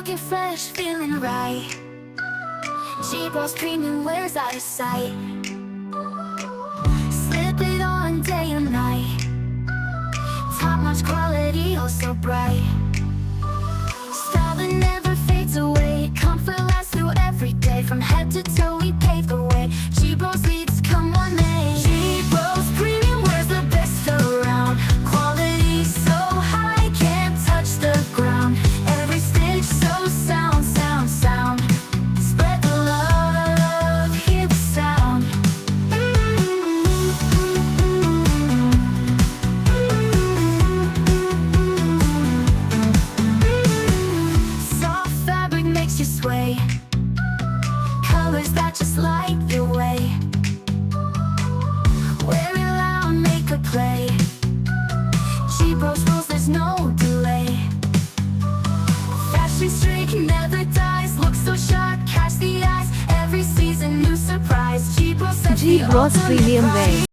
looking fresh, feeling right. Gbros premium wears out of sight. Slip it on day and night. Top-notch quality, oh so bright. Style that never fades away. Comfort lasts through every day. From head to toe we pave the way. Gbros leads, come on man. Gbros premium wears, the best around. Quality so high, can't touch the ground. Every stitch so sound, sound, sound. Spread the love, hear the sound. Soft fabric makes you sway. Colors that just light your way. Wear it loud, make a play. Gbros rules, there's no delay. Fashion streak never dies. Look so sharp, catch the eyes. Every season new surprise. Gbros GBROSpremiumwears.